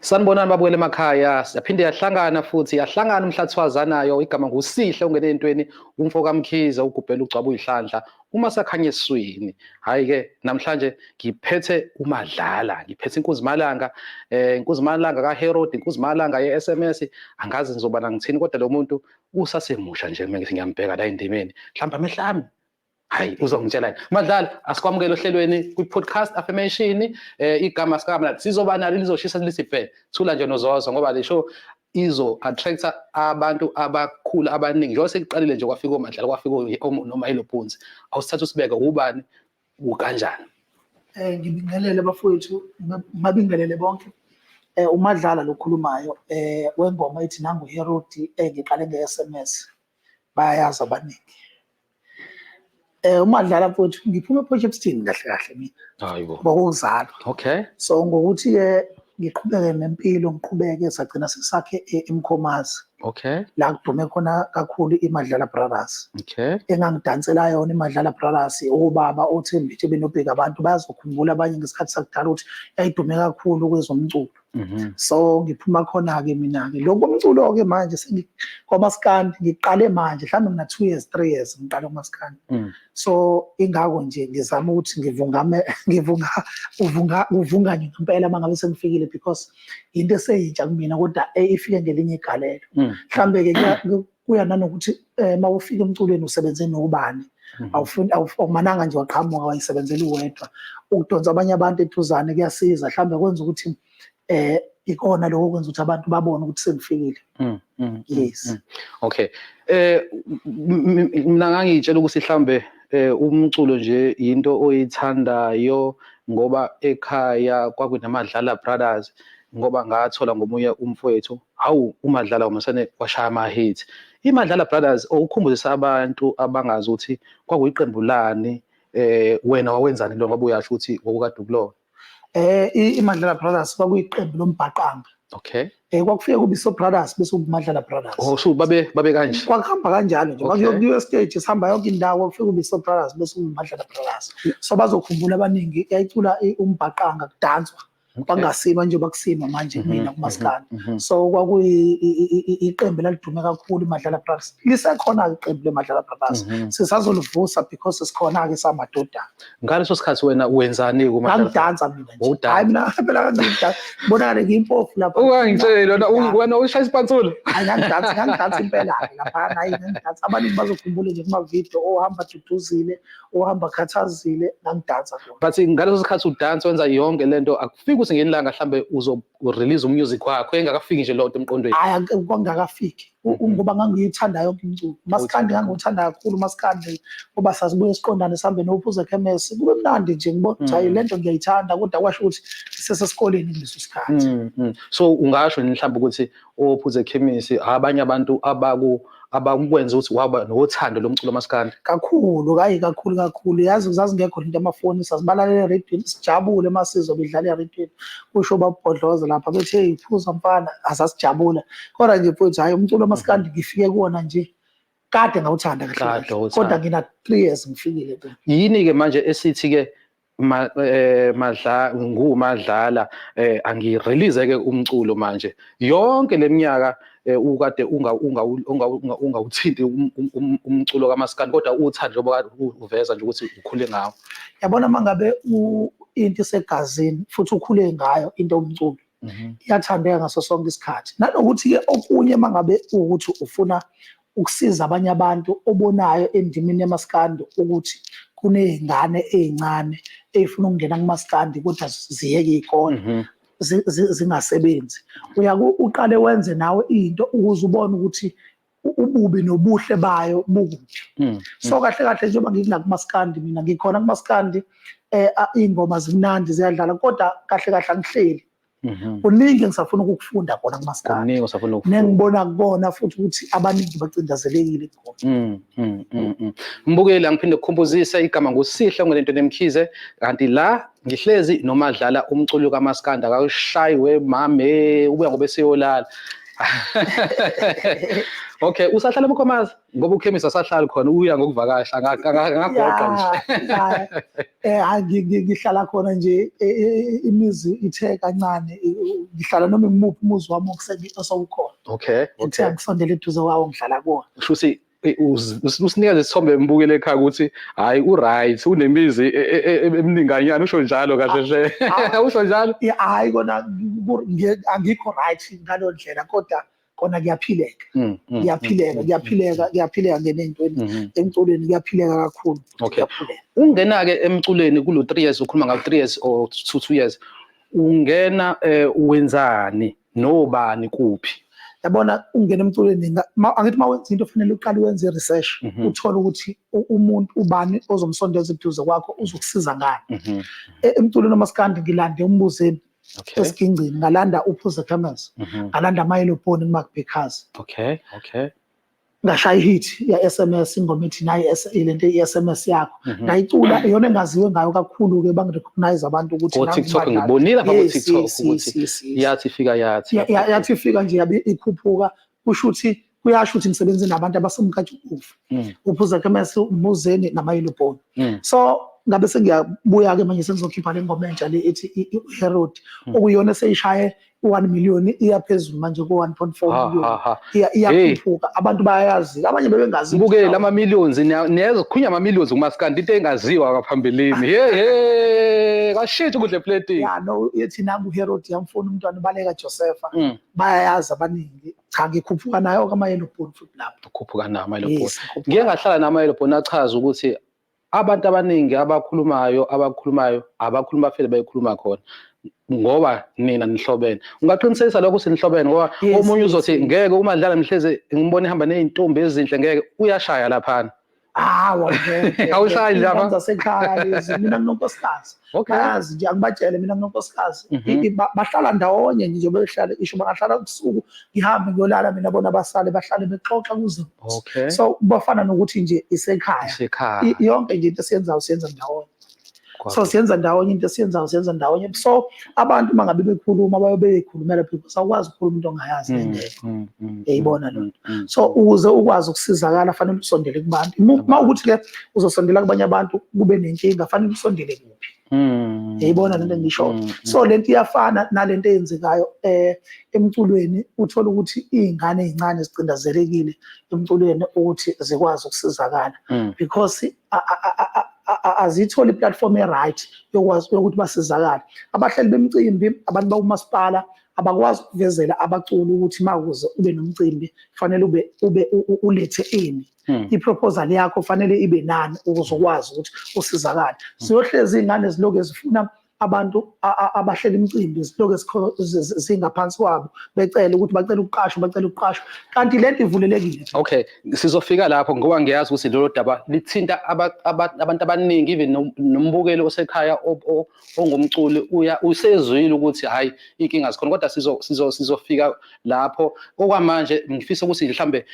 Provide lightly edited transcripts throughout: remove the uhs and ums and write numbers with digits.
Sanibonani babukele emakhaya, siyaphinde yahlangana futhi yahlangana umhlathwazanayo igama nguSihle ongene entweni umfo kaMkhize ugubhela ugcwaba uyihlandla uma sakhanye eswini. Hayi ke namhlanje ngiphethe uMadlala, ngiphethe inkuzimalanga inkuzimalanga kaHerod, inkuzimalanga ye-SMS angazi ngizoba ngithini kodwa lo muntu usasemusha nje mengisi ngiyambheka la endimeni. Mhlawumbe amehlami hayi uzongitshela Madlala asikwamukele ohlelweni kwi-podcast affirmation igama sikamla sizoba nalo lizoshisa lisibhe thula nje nozozo ngoba le show izo attracta abantu abakhulu abaningi njengoba sekuqalile nje kwafika oMadlala kwafika noma ilobhunzi awusithatha usibeke ubani ukanjani ngibingelele bafowethu mabingelele bonke uMadlala lokhulumayo wengoma ethi nangu Herod ngiqale nge-SMS bayayazi abaningi uMadlala mfowethu ngiphume ePortshepstone kahle mina hayibo ngokuzalwa okay so ngokuthi ngiqhubeke nempilo ngiqhubeke sagcina sesakhe eMkhomazi okay la kudume khona kakhulu iMadlala Brothers okay engangidansela yona iMadlala Brothers obaba othembithi benobheka abantu bayazokhumbula abanye ngesikhathi sakudala ukuthi yayidume kakhulu kwezomculo so ngiphuma khona ke mina ke lokho umculo ke manje kwaMaskandi ngiqale manje mhlawumbe mina 2 years 3 years ngiqale kuMaskandi so ingako nje ngizama ukuthi uvunganye ngempela mangabe sengifikile because into eseyintsha kumina kodwa ifike ngelinye igalelo mhlambe ke kuya nanokuthi mawufika emculweni usebenze nobani awumananga nje waqhamuka wayisebenzela uwedwa ukudonsa abanye abantu ethuzane kuyasiza mhlambe kwenza ukuthi ikona lokho kwenza ukuthi abantu babone ukuthi sengifikile yes okay mina ngangitshela ukuthi mhlambe umculo nje into oyithandayo ngoba ekhaya kwakunaMadlala Brothers ngoba ngathola ngomunye umfowethu hawu uMadlala umasane washaya ama-hit iMadlala Brothers ukukhumbuzisa abantu abangazi ukuthi kwakuyiqembu lani wena wawenzani lo ngoba uyasho ukuthi wawukade ukulowo iMadlala Brothers kwakuyiqembu lombhaqanga okay kwakufika kubiso Brothers bese uMadlala Brothers so babe kanje kwakuhamba kanjalo nje kwakuyokuyiwa stage sihamba yonke indawo kufika ubiso Brothers bese uMadlala Brothers so bazokhumbula abaningi yayicula umbhaqanga kudanswa bangasima nje bakusima manje mina kuMaskandi so kwakuyiqembu lalidume kakhulu iMadlala Brothers lisekhona iqembu leMadlala Brothers sisazolivusa because sikhona ke samadoda ngaleso sikhathi wena wenzani kuMadlala ngidansa mina nje hayi mina phela ngidansa bonakale ngimpofu lapha ungangitshela wena ushaya isipansulo ngidansa impela lapha nayi ngidansa abaningi bazokhumbula nje kuma video ohamba duduzile ohamba khathazile ngidansa but ngaleso sikhathi udansa wenza yonke lento akufiki ngelanga mhlambe uzo-release umusic wakho engakafiki nje lonto emqondweni hayi kwangakafiki ngoba ngangiyithanda yonke imculo Maskandi ngangithanda kakhulu Maskandi ngoba sazibuye siqondane sihambe nophuze ekhemesi kube mnandi nje ngibona ukuthi hayi lento ngiyayithanda kodwa kwasho ukuthi sisesikoleni kuleso sikhathi so ungasho mhlawumbe ukuthi ophuze ekhemesi abanye abantu abakwenza ukuthi waba nothando lomculo Maskandi kakhulu kakhulu yazi zazingekho into amafoni sazibalalela radio sijabule masizo bidlala radio kusho babhodloza lapha bethi hey phuza mfana asasijabula kodwa nje futhi hayi umculo Maskandi ngifike kuona nje kade ngawuthanda kahle kodwa ngina 3 years ngifikile yini ke manje esithi ke nguMadlala angirelease ke umculo manje yonke leminyaka ukade ungawuthinti umculo kaMaskandi kodwa uthanda njengoba uveza nje ukuthi ukhule ngawo yabona mangabe into segazini futhi ukhule ngayo into yomculo iyathandeka ngaso sonke isikhathi nanokuthi ke okunye mangabe ukuthi ufuna ukusiza abanye abantu obonayo endimini yaMaskandi ukuthi kunezingane ezincane ezifuna ukungena kuMaskandi kodwa ziyeke ikona zingasebenzi uqale wenze nawe into ukuze ubone ukuthi ububi nobuhle bayo bukuphi so kahle njengoba ngikula kuMaskandi mina ngikhona kuMaskandi ingoma zimnandi ziyadlala kodwa kahle angihleli kuningi ngisafuna ukufunda khona kuMaskandi nengibona kubona futhi ukuthi abaningi bacindezelekile khona mbukeli ngiphinde ukukhumbuzisa igama nguSihle ongene entweni eMkhize kanti la ngihlezi noMadlala umculo kaMaskandi akawushayiwe mame ubuya ngoba eseyolala Okay, usahlala eMkhomazi ngoba ukhemisi asahlali khona uya ngokuvakasha ngagoqa nje. Ngihlala khona nje imizi ithe kancane ngihlala noma imuphi umuzi wami osawukhona. Okay. Uthe ngisondele eduze wawo ngihlala kuwo. Kusho ukuthi usinikeza isithombe embukele ekhaya ukuthi hayi u-right unemizi emininganyana usho njalo kahle usho njalo. Hayi kona angikho right ngalo ndlela kodwa kona kuyaphileka. Kuyaphileka ngenentweni emculweni kuyaphileka kakhulu. Okay. Ungena-ke emculweni kulo 3 years ukhuluma ngawo 3 years or 2 years ungena wenzani nobani kuphi? Yabona ungena emculweni angithi mawenza into kufanele uqale wenze i-research uthole ukuthi umuntu ubani ozomsondeza eduze kwakho uzokusiza ngani. Emculweni uMaskandi ngilande umbuzeni esigingcini ngalanda uphuze Khamas ngalanda Mayelobhoni kuMagbekhazi. Okay. Ngashaya ihit ya SMS ingoma ethi nayi lento i-SMS yakho ngayicula iyona engaziwe ngayo kakhulu ke bangirecognize abantu ukuthi na TikTok ngibonile lapha ku TikTok ukuthi yathi ifika nje yabe ikhuphuka kusho ukuthi kuyasho ukuthi ngisebenze nabantu abasemkhatshukufu uphuza Khamas umuzeni naMayelobhoni. So ngabe sengiyabuya ke manje sengizokhipha le ngoma entsha le ethi Herod okuyona seyishaye 1 million iyaphezulu manje ku 1.4 million iyakhuphuka abantu bayayazi abanye bebengazi buke lama millions niyazi ukhunya ama millions kuMaskandi into engaziwa ngaphambilini kashithi kudle plating no yethi nangu Herod yamfuna umntwana baleka Josepha bayayazi abaningi cha ngikhuphuka nayo kaMayelobhoni futhi lapho ukhuphuka nayo Mayelobhoni. Ngike ngahlala naMayelobhoni achaza ukuthi abantu abaningi abakhulumayo abakhuluma phela bayikhuluma khona ngoba nina nihlobene. Ungaqinisekisa lokho ukuthi nihlobene ngoba omunye uzothi ngeke uMadlala mhleze ngibone ehamba nezintombi ezinhle ngeke uyashaya laphana. Awushayi lapha ngasekhaya lezi mina nginonkosikazi. Bayazi nje angibatshele mina nginonkosikazi bahlala ndawonye nje behlala isho bangahlala kusuku ngihambe ngiyolala mina bona basale bahlale bexoxa kuze. So bafana nokuthi nje isekhaya yonke nje into esiyenzayo siyenza ndawonye. So siyenza ndawonye into siyenza ndawonye. So abantu mangabe bekhuluma bayobeyikhulumela because awukwazi ukukhuluma into ongayazi ngeke. Eyibona lo. So ukuze ukwazi ukusizakala fanele usondele kubantu. Mawukuthi ke uzosondela kubanye abantu kube nenkinga fanele usondele kuphi. Eyibona lento ngisho. So lento iyafana nalento eyenzekayo emculweni uthola ukuthi izingane ezincane zicindezelekile emculweni ukuthi zikwazi ukusizakala because azitholi platform right yokwazi ukuthi basizakala. Abahleli bemicimbi abantu bakumasipala abakwazi ukuvezela abaculi ukuthi makuze ube nomcimbi fanele ube ulethe ini iproposal yakho fanele ibe nani ukuze ukwazi ukuthi usizakale. Siyohlezi izingane ziloke zifuna abantu abahlela imicimbi ziloke zingaphansi kwabo becela ukuthi bacela ukuqashwa kanti lento ivulelekile. Okay, sizofika lapho ngoba ngiyazi ukuthi lelo daba lithinta abantu abaningi even nombukeli osekhaya ongumculi usezwile ukuthi hayi inkinga zikhona kodwa sizofika lapho. Okwamanje ngifisa ukuthi mhlambe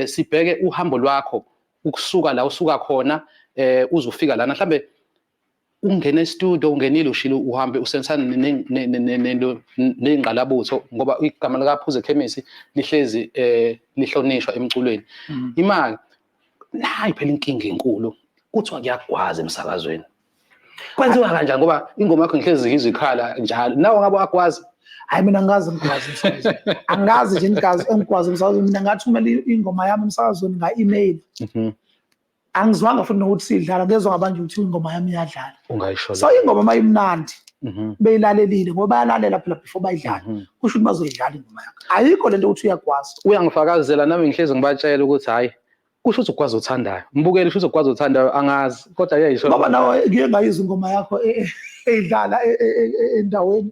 sibheke uhambo lwakho ukusuka la usuka khona uzofika lana mhlambe ungena e-studio ungenile ushilo uhambe usensana nengqalabutho ngoba igama likaPhuze Khemisi lihlezi lihlonishwa emculweni. Imali nayi phela inkinga enkulu kuthiwa kuyagwaza emsakazweni. Kwenziwa kanjani ngoba ingoma yakho ngihlezi ngizikhala njalo nawe ngabe akwazi? Hayi mina ngikazi emsakazweni. Angazi nje engikwazi emsakazweni mina ngathumela ingoma yami emsakazweni nga-email. Angizwanga futhi nokuthi sidlala ngezwe ngabanje ukuthi ingoma yami iyadlala. Ungayisho. So ingoma mayimnandi beyilalelile ngoba bayalalela phela before bayidlala kusho ukuthi bazoyidlala ingoma yakho. Ayikho lento ukuthi uyakwazi. Uyangifakazela nami ngihlezi ngibatshela ukuthi hayi kusho ukuthi ukwazi uthandayo. Mbukeli kusho ukuthi ukwazi uthandayo angazi kodwa uyayisho. Ngoba nawe ngike ngayizwa ingoma yakho eyidlala endaweni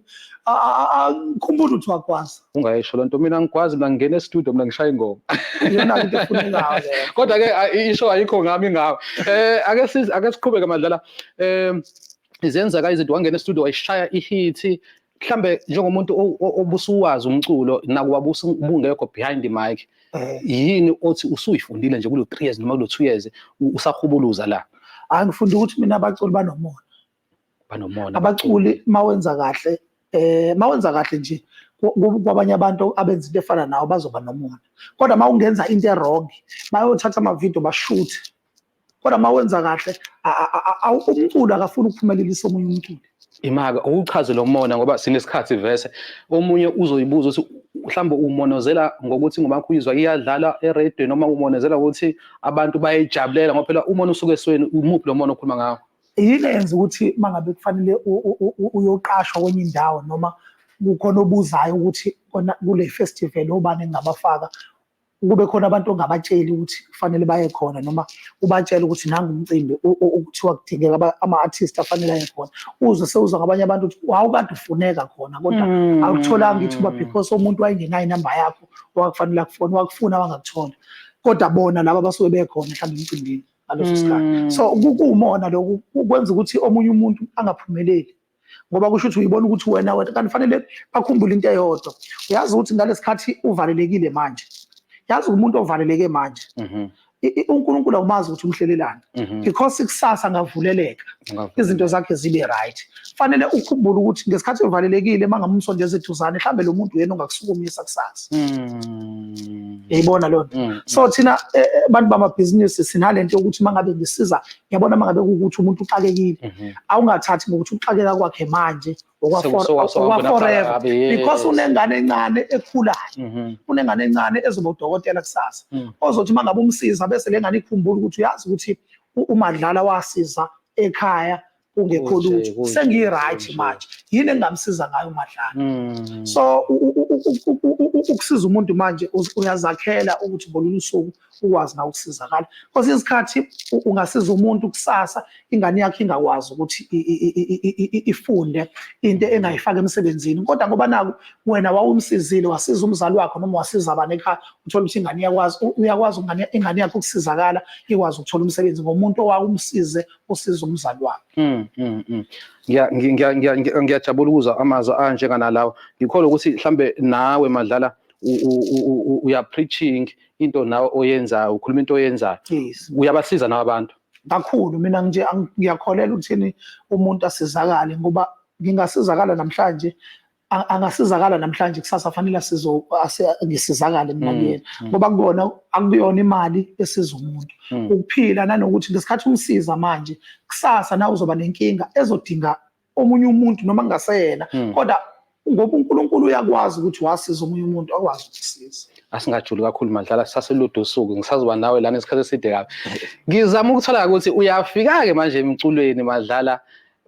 ngikhumbula ukuthi wakwazi. Ungayisho lento mina ngikwazi mina ngingena e-studio mina ngishaya ingoma. Iyona into efunekayo le. Kodwa ke isho ayikho ngami ngawe. Ake siqhubeke Madlala. Izenzeka izinto wangena e-studio wayishaya ihit mhlambe njengomuntu obusuwazi umculo nakuba ubungekho behind the mic. Yini othi usuyifundile nje kulo 3 years noma kulo 2 years usahubuluza la? Angifunda ukuthi mina abaculi banomona. Abaculi mawenza kahle nje kwabanye abantu abenza into efana nawo bazoba nomona. Kodwa uma ungenza into wrong, bayothatha amavidiyo bashuthe. Kodwa uma wenza kahle, umculo akafuni ukuphumelelisa omunye umculo. Imaka ukuchaze lo mona ngoba sinesikhathi vese omunye uzoyibuza ukuthi mhlawumbe umonozela ngokuthi ingoma yakho uyizwa iyadlala eradio noma umonozela ukuthi abantu bayayijabulela ngoba phela umona usuke esweni umuphi lo mona okhuluma ngawo. Yini enza ukuthi mangabe kufanele uyoqashwa kwenye indawo noma kukhona obuzayo ukuthi kule festival obani engabafaka kube khona abantu ongabatsheli ukuthi kufanele baye khona noma ubatshele ukuthi nanga umcimbi ukuthiwa kudingeka ama-artist afanele aye khona uzwe sewuzwa ngabanye abantu ukuthi wawukade ufuneka khona kodwa awukutholanga ithuba because umuntu wayengenayo inamba yakho wakufanele akufona wakufuna wangakuthola kodwa bona laba basuke bekhona mhlawumbe emcimbini ngaleso sikhathi. So kuwumona lokhu kwenza ukuthi omunye umuntu angaphumeleli ngoba kusho ukuthi uyibona ukuthi wena kanti fanele bakhumbule into eyodwa. Uyazi ukuthi ngalesikhathi uvalelekile manje. Yazi umuntu ovaleleke manje. uNkulunkulu awumazi ukuthi umhlelelani because ikusasa ngavuleleka izinto zakhe zibe right. Fanele ukhumbule ukuthi ngesikhathi uvalelekile mangamumsondeza eduzane mhlambe lo muntu yena ongasukumisa kusasa. Yayibona lo nto. So thina abantu bamabhizinisi sinalento ukuthi mangabe ngisiza ngiyabona mangabe ukuthi umuntu uxakekile awungathathi ngokuthi uxakeka kwakhe manje forever because unengane encane ekhulayo unengane encane ezoba udokotela kusasa ozothi mangabe umsiza bese lengane ikhumbula ukuthi uyazi ukuthi uMadlala wasiza ekhaya kungekho lutho sengiyi-right manje yini engamsiza ngayo uMadlala. So ukusiza umuntu manje uyazakhela ukuthi ngolunye usuku ukwazi nawe ukusizakala because isikhathi ungasiza umuntu kusasa ingane yakhe ingakwazi ukuthi ifunde into engayifaka emsebenzini kodwa ngoba naku wena wawumsizile wasiza umzali wakho noma wasiza abane ekhaya uthola ukuthi ingane uyakwazi ingane yakho ukusizakala ikwazi ukuthola umsebenzi ngomuntu owawumsize usiza umzali wakho. Ngiyajabula ukuzwa amazwi anjenganalawo ngikholwa ukuthi mhlambe nawe Madlala uya preaching into nawe oyenzayo ukhuluma into oyenzayo uyabasiza nawe abantu kakhulu. Mina nje ngiyakholela ukuthi umuntu asizakale ngoba ngingasizakala namhlanje angasizakala namhlanje kusasa fanele ngisizakale mina kuyena ngoba kubona akuyona imali esiza umuntu ukuphila nanokuthi ngesikhathi umsiza manje kusasa nawe uzoba nenkinga ezodinga omunye umuntu noma ngaseyena kodwa ngoba uNkulunkulu uyakwazi ukuthi wasiza omunye umuntu akwazi ukusiza. Asingajuli kakhulu Madlala saseludo usuku ngisazoba nawe lana isikhathi eside kabi. Ngizama ukuthola ukuthi uyafika ke manje emculweni Madlala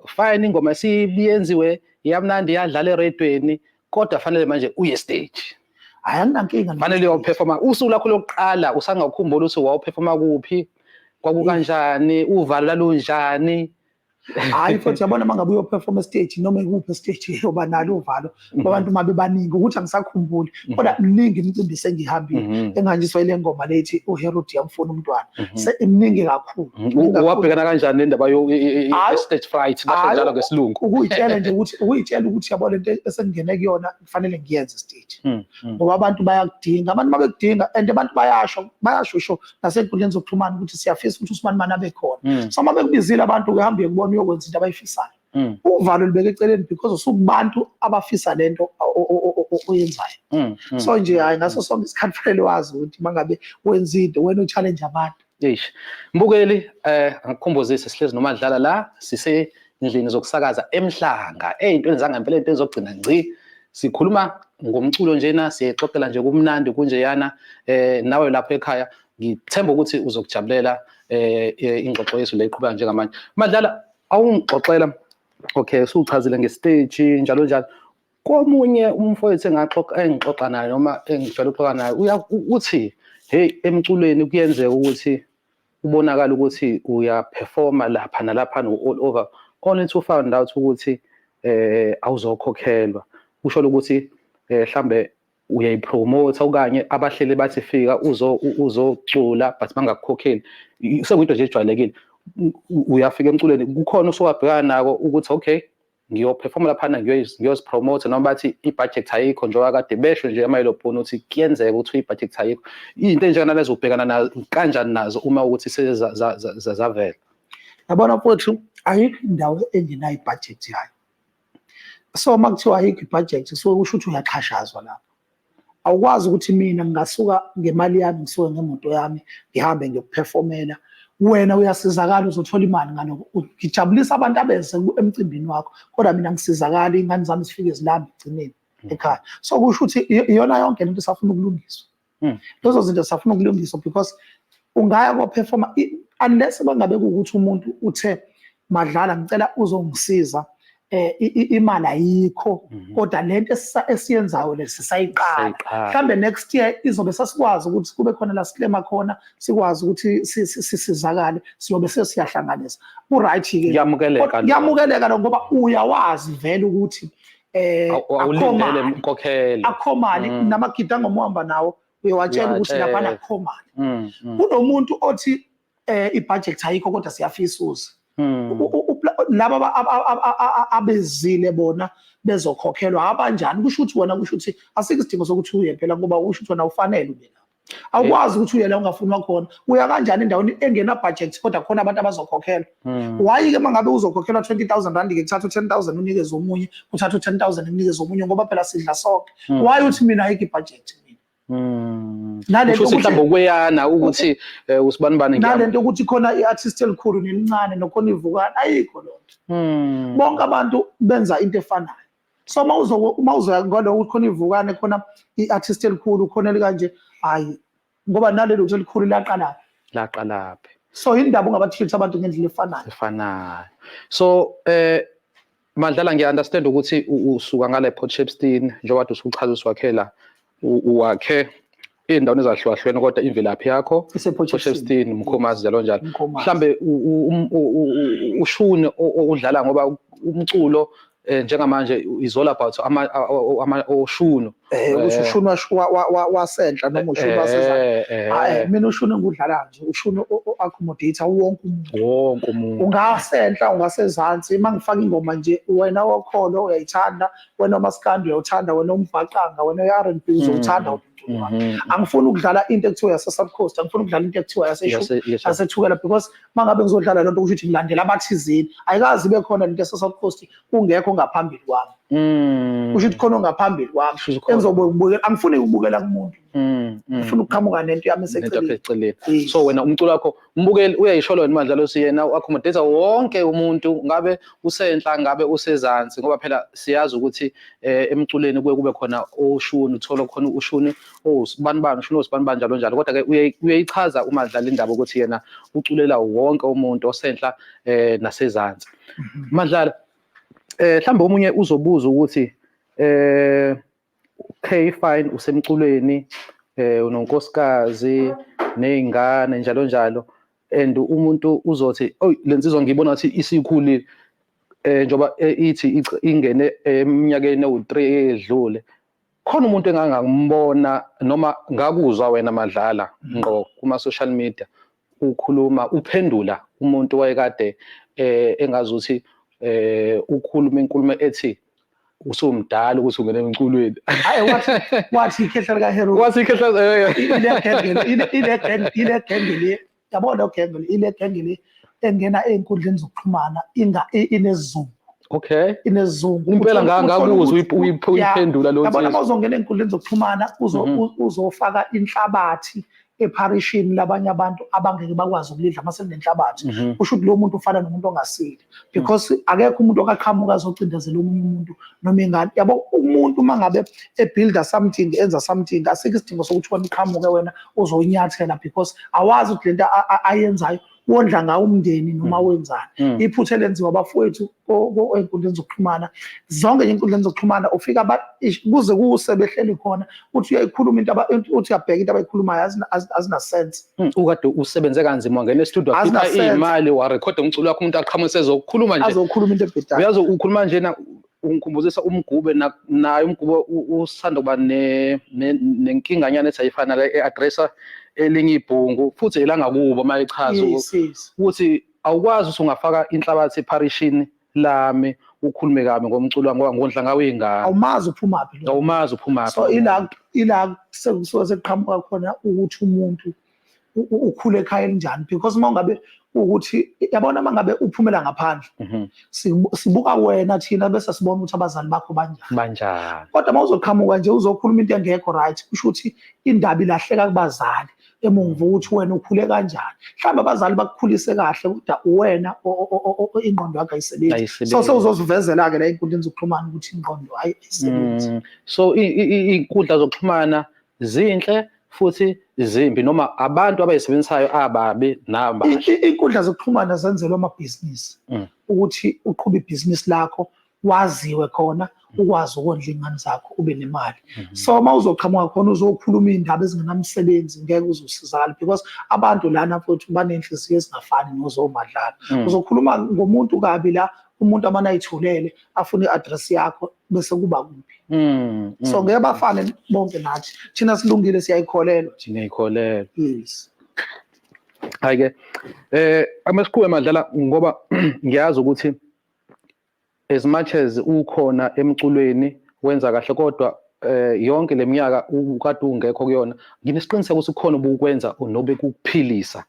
fine ingoma siyenziwe iyamnandi iyadlala eradweni kodwa fanele manje uye stage. Hayi anginankinga fanele uyoperforma usuku lakho lokuqala usangakukhumbula ukuthi wawuperforma kuphi kwakukanjani uvalo lalunjani. Hayi futhi yabona mangabe uyoperforma stage noma ikuphi stage yoba nalo uvalo abantu mabe baningi ukuthi angisakhumbuli kodwa mningi imicimbi sengihambile enganjiswa ile ngoma lethi uHerod yamfuna umntwana seminingi kakhulu. Wabhekana kanjani nendaba yo stage fright nasho njalo ngesilungu ukuyitshela nje ukuthi yabo lento esengingene kuyona kufanele ngiyenze stage ngoba abantu bayakudinga abantu mabekudinga and abantu bayasho nasenkundleni zokuxhumana ukuthi siyafisa ukuthi uSibani Mani abe khona. So mabekubizile abantu uhambe kubona ukwenza into abayifisayo uvalo libeke eceleni because usukubantu abafisa lento oyenzayo. So nje hayi ngaso sonke isikhathi fanele wazi ukuthi mangabe wenza into wena uchallenge abantu. Mbukeli ngikukhumbuzise sihlezi noMadlala la sisendlini zokusakaza eMhlanga ey'ntweni zangempela into ezogcina ngci sikhuluma ngomculo njena siyexoxela nje kumnandi kunjeyana nawe lapha ekhaya ngithemba ukuthi uzokujabulela ingxoxo yethu le iqhubeka njengamanje. Madlala awungixoxela okay usuchazile ngestage njalo njalo komunye umfowethu engixoxa naye noma engijwayele ukuxoxa naye uthi hey emculweni kuyenzeka ukuthi ubonakala ukuthi uyaperforma lapha nalapha all over only to find out ukuthi awuzokhokhelwa kusho ukuthi mhlambe uyayipromote okanye abahleli bathi fika uzocula but bangakukhokheli sekuyinto nje ejwayelekile. Uyafika emculweni kukhona usowabhekana nako ukuthi okay ngiyoperforma laphana ngiyosipromote noma bathi ibudget ayikho njengoba kade besho nje amayelobhoni ukuthi kuyenzeka ukuthi ibudget ayikho into enjengana lezo ubhekana nazo kanjani nazo uma ukuthi sezavela. Yabona mfowethu ayikho indawo engenayo ibudget yayo So makuthiwa ayikho ibudget so kusho ukuthi uyaqhashazwa lapho. Awukwazi ukuthi mina ngingasuka ngemali yami ngisuke ngemoto yami ngihambe ngiyokuperformela wena uyasizakala uzothola imali ngaloko ngijabulisa abantu abenze emcimbini wakho kodwa mina ngisizakala ingane zami zifike zilambe egcineni ekhaya. So kusho ukuthi iyona yonke lento isafuna ukulungiswa. Lezo zinto zisafuna ukulungiswa because ungaya ko-performa unless bangabe kuwukuthi umuntu uthe Madlala ngicela uzongisiza imali ayikho kodwa lento esiyenzayo lesisayiqala mhlambe next year izobe sesikwazi ukuthi kube khona la siklema khona sikwazi ukuthi sisizakale siyobe sesiyahlanganisa ku-right ke yamukeleka lo ngoba uyawazi vele ukuthi akho mali namagidi angomuhamba nawo uyawatshela ukuthi laphana akho mali. Kunomuntu othi ibudget ayikho kodwa siyafisa uze laba abezile bona bezokhokhelwa abanjani kusho ukuthi wena kusho ukuthi asikho isidingo sokuthi uye phela ngoba kusho ukuthi wena ufanele ube la awukwazi ukuthi uye la ungafunwa khona uya kanjani endaweni engena budget kodwa khona abantu abazokhokhelwa. Why ke mangabe uzokhokhelwa 20,000 rand ke kuthatha 10,000 unikeze omunye kuthatha 10,000 unikeze omunye ngoba phela sidla sonke. Why uthi mina ayikho ibudget nalento ukuthi mhlawumbe ukweyana ukuthi usibanibani nalento ukuthi khona iartist elikhulu nelincane nokhona ivukana ayikho lonto. Bonke abantu benza into efanayo. So mawuzoya ngalo ukuthi khona ivukane khona iartist elikhulu khona likanje hayi ngoba nalelo ukuthi elikhulu laqalaphi. So indaba ungabathikitha abantu ngendlela efanayo. So Madlala ngiya-understand ukuthi usuka ngale Port Shepstone njengoba usuchaza uswakhela wakhe endaweni ezahlukahlukene kodwa imvelaphi yakho Port Shepstone Mkhomazi njalo njalo. Mhlambe ushuni odlala ngoba umculo njengamanje is all about oshunu ushunu wasenhla noma ushunu wasezantsi. Mina ushunu engudlala nje ushunu accommodate wonke umuntu ungasenhla ungasezantsi mangifaka ingoma nje wena wokholo uyayithanda wena Maskandi uyawuthanda wena umbhaqanga wena R&B uzothanda. Angifuni ukudlala into ekuthiwa yase-South Coast angifuni ukudlala into ekuthiwa yasethukela because mangabe ngizodlala lento kusho ukuthi ngilandela abathizini ayikazi ibe khona lento yase-South Coast kungekho ngaphambili kwami. Kusho ukuthi khona ongaphambili kwami engizobukela angifuni ukubukela kumuntu ngifuna ukuqhamuka nento yami eseceleni. So wena umculo wakho umbukeli uyayisho wena Madlala usiyena accommodate wonke umuntu ngabe usenhla ngabe usezantsi ngoba phela siyazi ukuthi emculeni kube khona oshuni uthola khona ushuni osibanibani ushuni osibanibani njalo njalo kodwa ke uyayichaza uMadlala indaba ukuthi yena uculela wonke umuntu osehla nasezantsi. Madlala mhlawumbe omunye uzobuza ukuthi okay fine usemculweni unonkosikazi nezingane njalo njalo and umuntu uzothi oy lensizwa ngibona ukuthi isikhulile njoba ithi ingene eminyakeni ewu3 edlule khona umuntu engangakumbona noma ngakuzwa wena Madlala ngqo kuma social media ukhuluma uphendula umuntu wayekade engazuthi ukhuluma inkulumo ethi usumdala ukuthi ungene emculweni. Hayi wathi ikhehla lika hero wathi ikhehla ile gengeli yabona ogengeli ile gengeli engena einkundleni zokuxhumana inezizungu. Okay inezizungu impela ngakuzwa uyiphendula lo yabona mawuzongena einkundleni zokuxhumana uzofaka inhlabathi eparishini labanye abantu abangeke bakwazi ukulidla mase kunenhlabathi kusho ukuthi lo muntu ufana nomuntu ongasili because akekho umuntu okaqhamuka azocindezela omunye umuntu noma ingane yabo umuntu mangabe ebuilda something enza something asikho isidingo sokuthi wena uqhamuke wena uzonyathela because awazi ukuthi lento ayenzayo wondla ngawo umndeni noma wenzani. Iphutha elenziwa abafowethu einkundleni zokuxhumana zonke einkundleni zokuxhumana ufika kuze kusebehleli khona uthi uyayikhuluma into uthi uyabheka into abayikhulumayo azina sense. Ukade usebenze kanzima wangena e-studio akhipha imali wa record umculo wakho umuntu aqhamuke sezokukhuluma nje azokhuluma into ebhedayo uyazi ukhuluma nje ungikhumbuzisa umgube naye umgube usanda kuba nenkinganyana ethayifana le-addressa elinye ibhungu futhi elanga kubo mayichaza ukuthi awukwazi ukuthi ungafaka inhlabathi eparishini lami ukhulume kabi ngomculo ngondla ngawengane awumazi uphumaphi awumazi uphumaphi so ila sekusuka sekuqhamuka khona ukuthi umuntu ukhule ekhaya elinjani, because mangabe ukuthi yabona mangabe uphumela ngaphandle sibuka wena thina bese sibona ukuthi abazali bakho banjani. Kodwa mawuzoqhamuka nje uzokhuluma into engekho right, kusho ukuthi indaba ilahleka kubazali emuva ukuthi wena ukhule kanjani. Mhlawumbe abazali bakukhulise kahle kodwa wena ingqondo yakho ayisebenzi. So sewuzozivezela ke la einkundleni zokuxhumana ukuthi ingqondo ayisebenzi. So inkundla zokuxhumana zinhle futhi zimbi, noma abantu abayisebenzisayo ababi nabahle. Inkundla zokuxhumana zenzelwe amabhizinisi ukuthi uqhube ibhizinisi lakho, waziwe khona, ukwazi ukondla iy'ngane zakho, ube nemali. So mawuzoqhamuka khona uzokhuluma iy'ndaba ezingenamsebenzi ngeke uzosizakala, because abantu lana futhi baney'nhliziyo ezingafani nozomadlala. Uzokhuluma ngomuntu kabi la, umuntu amane ayithulele afune i-address yakho bese kuba kubi. So ngeke bafane bonke nathi, thina silungile siyayikholelwa. Yes. Hayi-ke amasikhulu Madlala, ngoba ngiyazi ukuthi as much as ukhona emculweni wenza kahle, kodwa yonke le minyaka ukade ungekho kuyona, nginesiqiniseko ukuthi kukhona ubukwenza nobe kukuphilisa.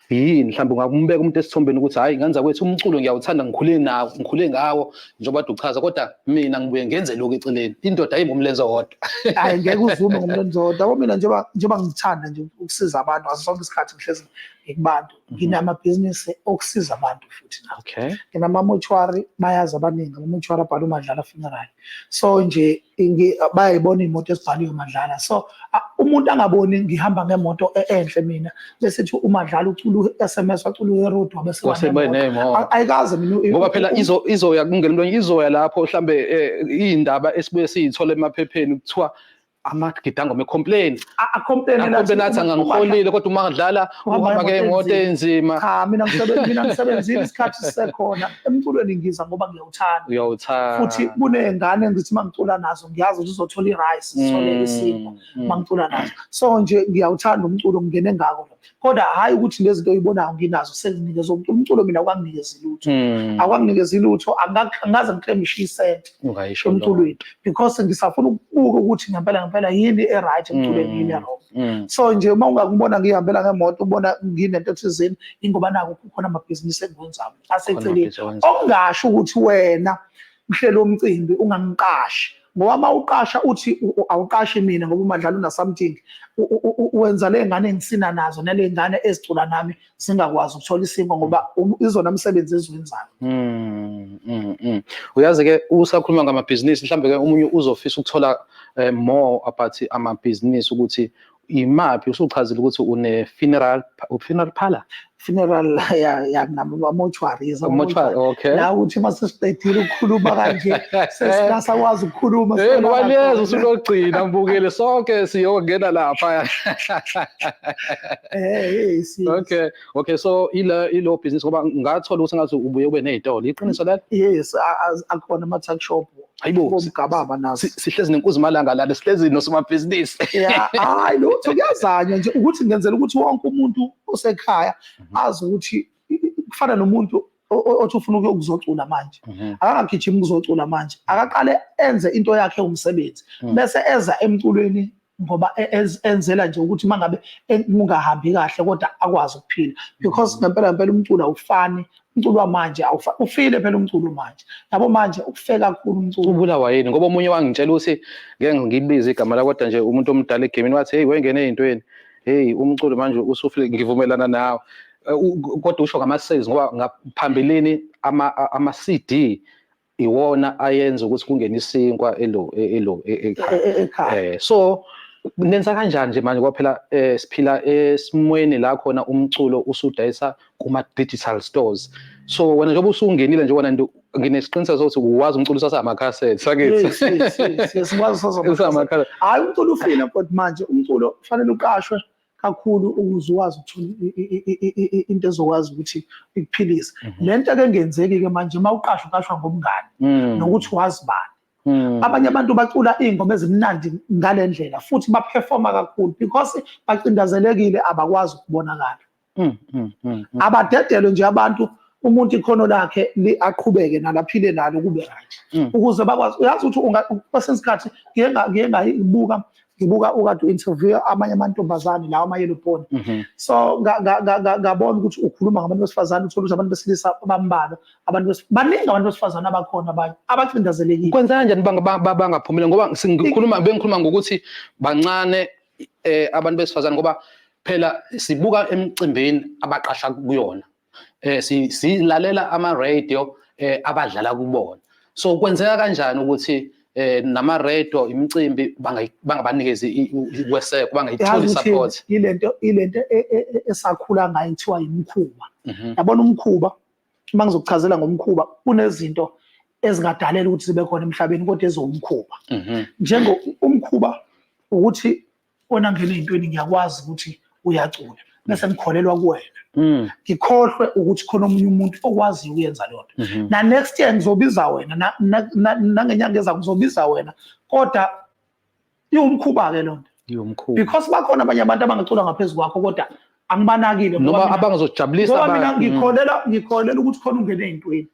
Yini mhlawumbe ungakumbeka umuntu esithombeni ukuthi hayi ngenza kwethu umculo ngiyawuthanda, ngikhule ngawo njengoba kade uchaza, kodwa mina ngibuye ngenze lokho eceleni. Indoda ayibomlenze wodwa. Hayi ngeke uzume ngomlenze wodwa. Ngoba mina njengoba ngithanda nje ukusiza abantu ngaso sonke isikhathi ngihlezi ngikubantu, nginamabhizinisi okusiza abantu futhi nawo. Okay. Nginama-mortuary, bayazi abaningi ama-mortuary abhalwe Madlala funeral. So nje bayayibona iy'moto ezibhaliwe Madlala. So umuntu angaboni ngihamba ngemoto enhle mina bese ethi uMadlala ucula u-SMS wacula u-road wabese ayikaze mina. Ngoba phela izoya kungena izoya lapho mhlambe iy'ndaba esibuye siy'thole emaphepheni kuthiwa amagidangoma ecomplain. Complain athi angangiholile kodwa uMadlala uhamba ngemoto enzima. Mina ngisebenzile isikhathi sisekhona emculweni ngiza ngoba ngiyawuthanda. Futhi kuney'ngane ngithi mangicula nazo ngiyazi ukuthi uzothola i-rice, sitholele isipho mangicula nazo. So nje ngiyawuthanda umculo, ngingene ngako. Kodwa hhayi ukuthi lezi zinto oyibonayo nginazo senginikeza umculo mina akwanginikezi lutho. Akwanginikezi lutho, angaze ngiclaimishe isenti emculweni, because ngisafuna ukubuka ukuthi ngempela yini e-right emculweni, yini e-wrong. So nje uma ungakubona ngihambela ngemoto ubona nginento thizeni, ingoba nako kukhona amabhizinisi engiwenzayo aseceleni. Okungasho ukuthi wena mhlelo womcimbi ungangiqashi, ngoba uma uqasha uthi awuqashi mina ngoba uMadlala una-something, wenza ley'ngane engisina nazo naley'ngane ezicula nami zingakwazi ukuthola isimbo ngoba izona msebenzi eziwenzayo. Uyazi-ke usakhuluma ngamabhizinisi, mhlawumbe-ke omunye uzofisa ukuthola more about amabhizinisi ukuthi imaphi, usuchazile ukuthi une-funeral parlor. Funeral nginama-mortuaries. Okay. La uthi uma sesiqedile ukukhuluma kanje sesingasakwazi ukukhuluma. Ngoba liyeza usulogcina mbukele sonke siyongena lapha. Okay, so ilo business ngoba ngathola ukuthi ngathi ubuye ube ney'tolo, iqiniso lelo? Yes, akhona ama-tuck shop. Hayibo, sihlezi nenkuzimalanga lana, sihlezi nosomabhizinisi. Hayi lutho kuyazanywa nje ukuthi ngenzela ukuthi wonke umuntu osekhaya azi ukuthi kufana nomuntu othi ufuna ukuzocula manje, akangagijimi ukuzocula manje, akaqale enze into yakhe umsebenzi bese eza emculweni ngoba enzela nje ukuthi mangabe ungahambi kahle kodwa akwazi ukuphila, because ngempela umculo awufani. Umculo wamanje ufile phela umculo manje, yabo manje ufeke kakhulu umculo. Ubulawa yini? Ngoba omunye wangitshela ukuthi ngeke ngilibize igama la, kodwa nje umuntu omdala egemini wathi hey wengene ey'ntweni, hey umculo manje usufile. Ngivumelana nawe, kodwa usho ngama-sales ngoba ngaphambilini ama-CD iwona ayenza ukuthi kungene isinkwa ekhaya. So nenza kanjani nje manje ngoba phela siphila esimweni la khona umculo usudayisa kuma-digital stores. So wena njengoba usungenile nje wona nginesiqiniseko sokuthi uwazi umculo usasamakhaseti sakithi. Yes, siwazi. Hayi umculo ufile kodwa manje umculo kufanele uqashwe kakhulu ukuze uwazi ukuthola into ezokwazi ukuthi ikuphilise. Lento ke ngenzeki-ke manje uma uqashwa ngomngane nokuthi wazi bani. Abanye abantu bacula iy'ngoma ezimnandi ngale ndlela futhi baperforma kakhulu because bacindezelekile, abakwazi ukubonakala. Abadedelwe nje abantu, umuntu ikhono lakhe aqhubeke nalo, aphile nalo kube right ukuze bakwazi. Uyazi ukuthi kwesinye isikhathi ngike ngayibuka ngibuka ukade interview amanye amantombazane lawa ama-yellow bone. So ngabona ukuthi ukhuluma ngabantu besifazane uthola ukuthi abantu besilisa bambalwa baningi abantu besifazane abakhona abanye abacindezelekile. Kwenza kanjani bangaphumile ngoba bengikhuluma ngokuthi bancane abantu besifazane ngoba phela sibuka emcimbini abaqasha kuyona silalela ama-radio abadlala kubona. So kwenzeka kanjani ukuthi nama-radio imicimbi bangabanikezi ukweseka bangayitholi support? Ilento esakhula ngayo kuthiwa imikhuba. Yabona umkhuba, uma ngizokuchazela ngomkhuba, kunezinto ezingadalela ukuthi zibe khona emhlabeni kodwa ezowumkhuba. Umkhuba ukuthi wona ngene ey'ntweni ngiyakwazi ukuthi uyacula bese ngikholelwa kuwena, ngikhohlwe ukuthi khona omunye umuntu okwaziyo ukuyenza lona. Na next year ngizobiza wena nangenyanga ezayo ngizobiza wena, kodwa iwumkhuba-ke lona. Because bakhona abanye abantu abangacula ngaphezu kwakho kodwa angibanakile noma abangazojabulisa ngoba mina ngikholela ukuthi khona ungene ey'ntweni.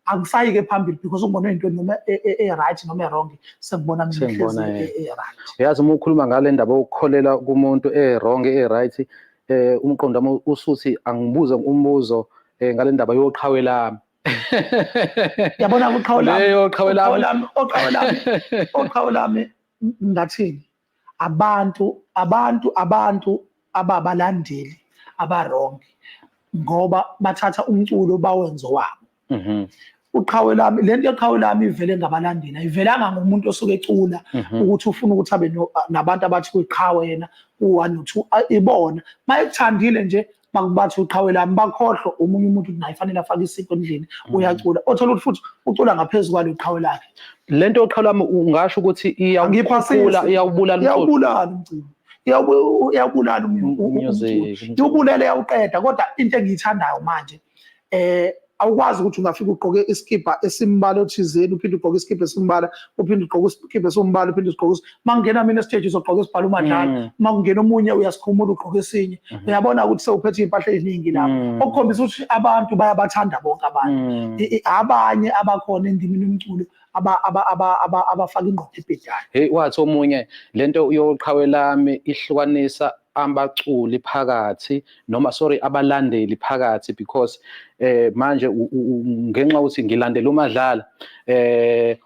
Angisayi-ke phambili because ungibona ey'ntweni noma e-right noma e-wrong sengibona mina e-right. Yazi uma ukhuluma ngale ndaba yokukholela kumuntu e-wrong e-right, umqondo wami usuthi angibuze umbuzo ngale ndaba yoqhawe lami. Yabona oqhawe lami ngathini? Abantu ababalandeli aba-wrong ngoba bathatha umculo bawenze wabo. Uqhawe lami, lento yoqhawe lami ivele ngabalandeli, ayivelanga ngomuntu osuke ecula ukuthi ufuna ukuthi abe nabantu abathi kuyiqhawe yena u-1 no-2 ibona. Mayekuthandile nje bathi uqhawe lami bakhohlwa omunye umuntu naye fanele afake isiko endlini uyacula, othola ukuthi futhi ucula ngaphezu kwalo iqhawe lakhe. Lento yoqhawe lami ungasho ukuthi iyawubulala umculo, iyawubulala umculo, iwubulele yawuqeda. Kodwa into engiyithandayo manje awukwazi ukuthi ungafika ugqoke isikibha esimbala othizeni uphinde ugqoke isikibha esimbala uphinde ugqoke isikibha esimbala uphinde ugqoke mangena mina estage uzogqoka isibhala uMadlala, makungena omunye uyasikhumula ugqoke esinye. Uyabona ukuthi sewuphethe impahla eziningi lapho, okukhombisa ukuthi abantu bayabathanda bonke abantu. Abanye abakhona endimini yomculo abafaka ingqondo ebhedayo. Wathi omunye lento yoqhawe lami ihlukanisa abaculi phakathi noma abalandeli phakathi because manje ngenxa ukuthi ngilandela uMadlala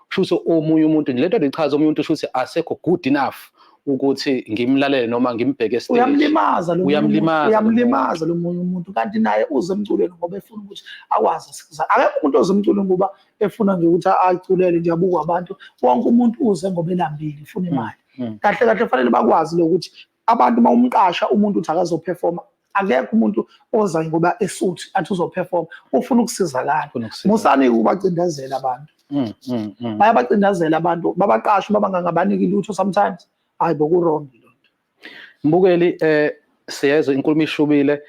kusho omunye umuntu lento lichaza omunye umuntu kusho asekho good enough ukuthi ngimlalele noma ngimbheke stage. Uyamlimaza lo munye umuntu kanti naye uze emculweni ngoba efuna ukuthi akwazi asiza. Akekho umuntu oze emculweni ngoba efuna nje ukuthi aculele nje abukwe abantu. Wonke umuntu uze ngoba elambile ufuna imali. Kahle kufanele bakwazi ukuthi abantu mawumqasha umuntu uthi akazoperforma, akekho umuntu oza ngoba esuthi athi uzoperforma, ufuna ukusizakala. Musani ukubacindezela abantu. Bayabacindezela abantu, babaqashe babangabaniki lutho sometimes. Hayi boku-wrong lonto. Mbukeli siyezwa inkulumo ishubile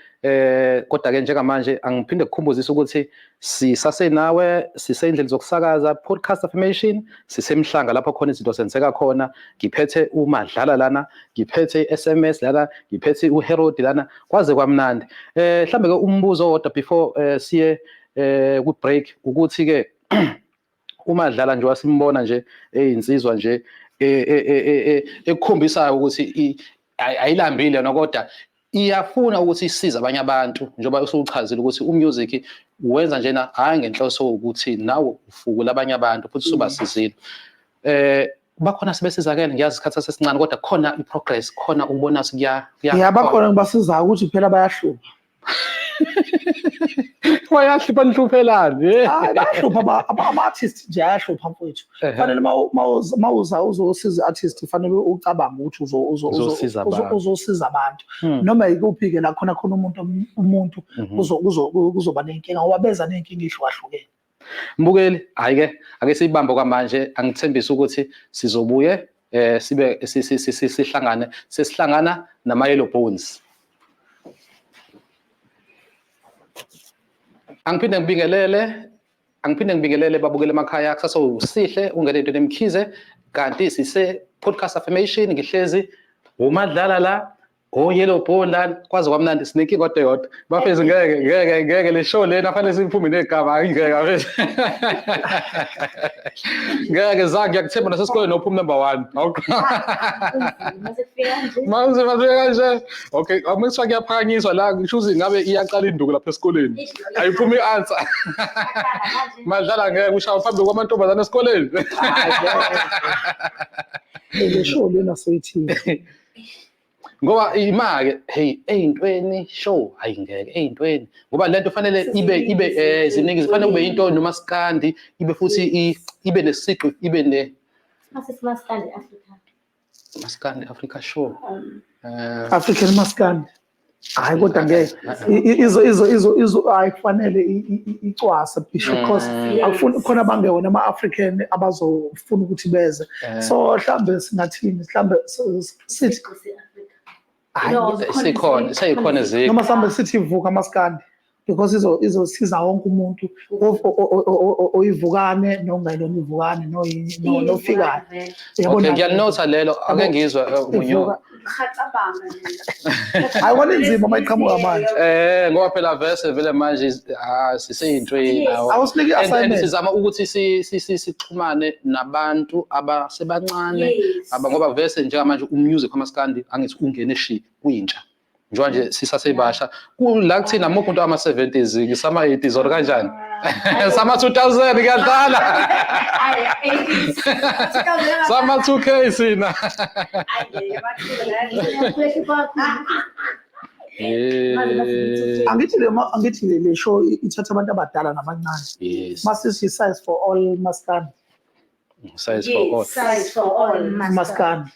kodwa-ke njengamanje angiphinde kukhumbuzise ukuthi sisasenawe sisey'ndlini zokusakaza podcast affirmation, sisemhlanga lapho khona izinto zenzeka khona. Ngiphethe uMadlala lana, ngiphethe i-SMS lana, ngiphethe uHerod lana, kwaze kwamnandi. Mhlambe-ke umbuzo wodwa before siye ku-break ukuthi-ke uMadlala nje wasimbona nje eyinsizwa nje ekukhombisayo ukuthi ayilambile nokodwa iyafuna ukuthi isize abanye abantu njengoba usuchazile ukuthi umusic wenza njena hayi ngenhloso ukuthi nawe ufukule abanye abantu futhi subasizile. Bakhona sebesizakele ngiyazi isikhathi sesincane kodwa khona iprogress khona ubona bakhona ngibasiza ukuthi phela bayahlupha. Bayahlupha nihluphelani? Bayahlupha ama-artist nje ayahlupha mfowethu. Fanele mawuza uzosiza i-artist fanele ucabange ukuthi uzosiza abantu. Noma yikuphi-ke la khona umuntu kuzoba nenkinga ngoba beza nenkinga ehlukahlukene. Mbukeli, hhayi-ke ake siyibambe kwamanje angithembisa ukuthi sizobuye sihlangana nama-yellow bones. Angiphinde ngibingelele babukele emakhaya kusasa usihle ungene into emkhize kanti sise podcast affirmation ngihlezi uMadlala la Yellow bone lana kwazi kwamnandi sineki kodwa yodwa bafezi ngeke le show lena fanele siphume negama ngeke ngeke zange ngiyakuthemba nasesikoleni nophuma number 1 manje kanje okay akusho kuyaphakanyiswa la ngisho ukuthi ngabe iyaqala induku lapha esikoleni ayiphumi i-answer Madlala ngeke ushaya phambi kwamantombazane esikoleni le show lena soyithini ngoba imake hey eyintweni show ayingeke eyintweni ngoba lento fanele ibe ziningi zifanele kube into nomaskandi ibe futhi ibe nesiqu ibe ne Maskandi Africa Maskandi Africa show African Maskandi hayi kodwa ngeke izo ayifanele icwasa because akufuni khona bangewona ama-African abazofuna ukuthi beze so mhlambe singathini mhlambe sithi seyikhona zikho noma mhlambe sithi ivuka Maskandi because izosiza wonke umuntu oyivukane nongayilona ivukane nofikayo okay ngiyanotha lelo ake ngizwa munyo ayibona inzima mayiqhamuka manje ngoba phela vese vele manje siseyintweni awusinike assignment sizama ukuthi sixhumane nabantu abasebancane ngoba vese njengamanje umusic wamaskandi angithi ungene eshi kwintsha njengoba sisasebasha kula kuthina mokho umuntu ama-70s ngisama-80s or kanjani sama-2000 kuyadlala sama-2K sina angithi le show ithatha abantu abadala nabancane masisi size for all Maskandi size for all Maskandi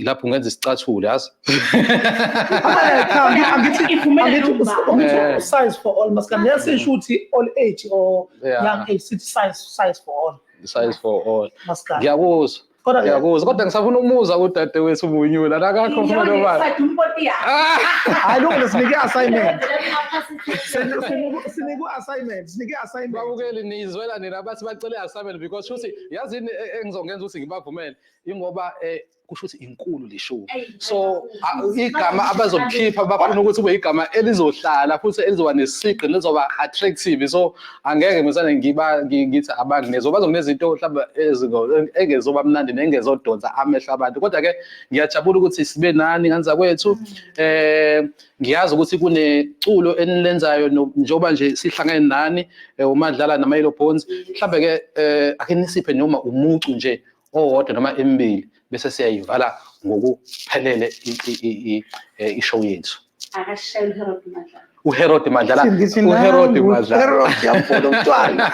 lapho ungenza isicathulo yazi angithi size for all Maskandi yasisho ukuthi all age or young age size for all Maskandi ngiyakuzwa kodwa ngisafuna umuza udade wethu umunyula nakakho mfana nobani hayi lo sinike assignment sinike assignment babukeli nizwela nina abathi bacele assignment because shuthi yazini engizongenza ukuthi ngibavumele ingoba kusho ukuthi inkulu le show so igama abazolikhipha bafuna ukuthi kube igama elizohlala futhi elizoba nesiqi lizoba attractive so angeke ngisane ngithi abanginezo bazokunezinto mhlawumbe engezoba mnandi nengezodonsa amehlo abantu kodwa ke ngiyajabula ukuthi sibe nani nganza kwethu ngiyazi ukuthi kuneculo enilenzayo njengoba nje sihlangene nani uMadlala naMayelo Bones mhlawumbe ke ake nisiphe noma umucu nje owodwa noma emibili bese siyayivala ngokuphelele ishow yethu akashayela uHerod Madlala yamfuna umntwana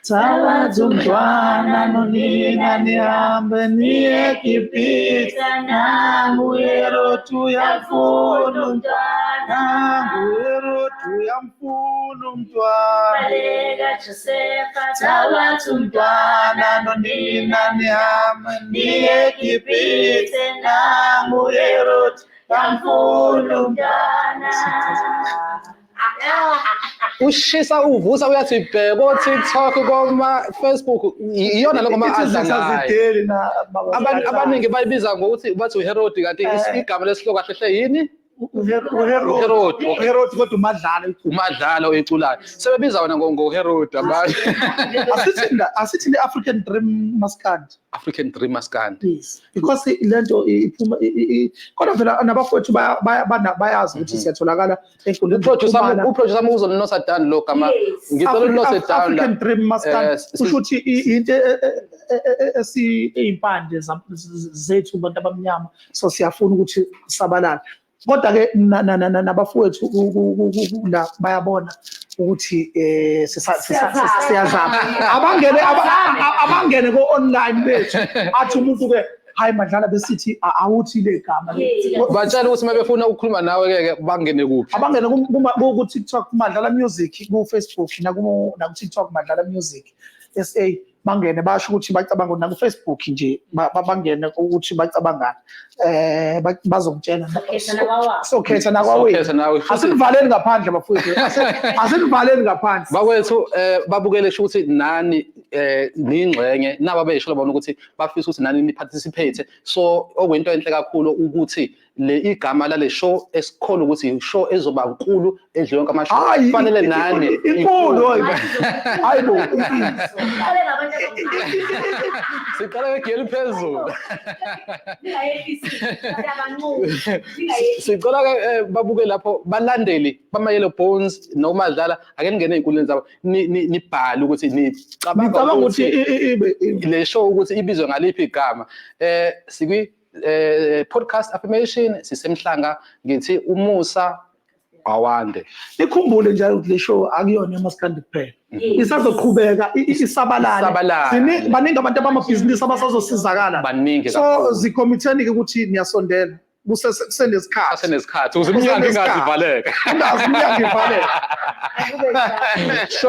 Zawazi umntwana nonina nihambe niye kipita nangu Herod yamfuna umntwana Baleka Josefa Zawazi umntwana nonina nihambe niye kipita nangu Herod yamfuna umntwana ushisa uvusa uyathi bheka ko TikTok koma Facebook iyona lokho adlalayo abaningi bayibiza ngokuthi bathi uHerod kanti igama lesihloko kahle yini uHerod kodwa uMadlala oyiculayo sebebiza wona ngoHerod abantu asithi le-African Dream Maskandi yes because lento iphuma kodwa vela nabafowethu bayazi ukuthi siyatholakala enkundleni uproducer uzonosa down lo gama ngicela unosa down African Dream Maskandi kusho ukuthi into ezimpande zethu abantu abamnyama so siyafuna ukuthi sabalala kodwa ke nabafowethu la bayabona ukuthi siyazama abangene ko online bethu athi umuntu ke hayi Madlala besithi awuthi le gama batshela ukuthi mabefuna ukukhuluma nawe ke bangene kuphi abangene ku TikTok Madlala Music ku Facebook na ku TikTok Madlala Music SA bangene basho ukuthi bacabanga na ku Facebook nje bangene ukuthi bacabangana bazokutshela so khetha nakwawe asinivaleni ngaphandle bafowethu asinivaleni ngaphandle bawethu babukele ukuthi nani ningxenye naba beyisho labona ukuthi bafisa ukuthi nani ni participate so okwento enhle kakhulu ukuthi igama lale show esikhona ukuthi ishow ezoba nkulu edle yonke amashow Hayi, kufanele nani inkulu hayi bo Qale ngabantu siqala ngegeli phezulu abanqobi. sicela ke babuke lapho balandeli bama-Yellow Bones noMadlala ake ningene ey'nkundleni zabo nibhale ukuthi ngicabanga ukuthi ibe le show ukuthi ibizwe ngaliphi igama sikwi podcast affirmation sisemhlanga ngithi umusa awande. nikhumbule njalo ukuthi le show akuyona eMaskandi kuphela isazoqhubeka isabalale baningi abantu abamabhizinisi abasazosizakala baningi so zikomitheni-ke ukuthi niyasondela kusenesikhathi ukuze iminyango ingazivaleka ingazi iminyango ivaleka Sure.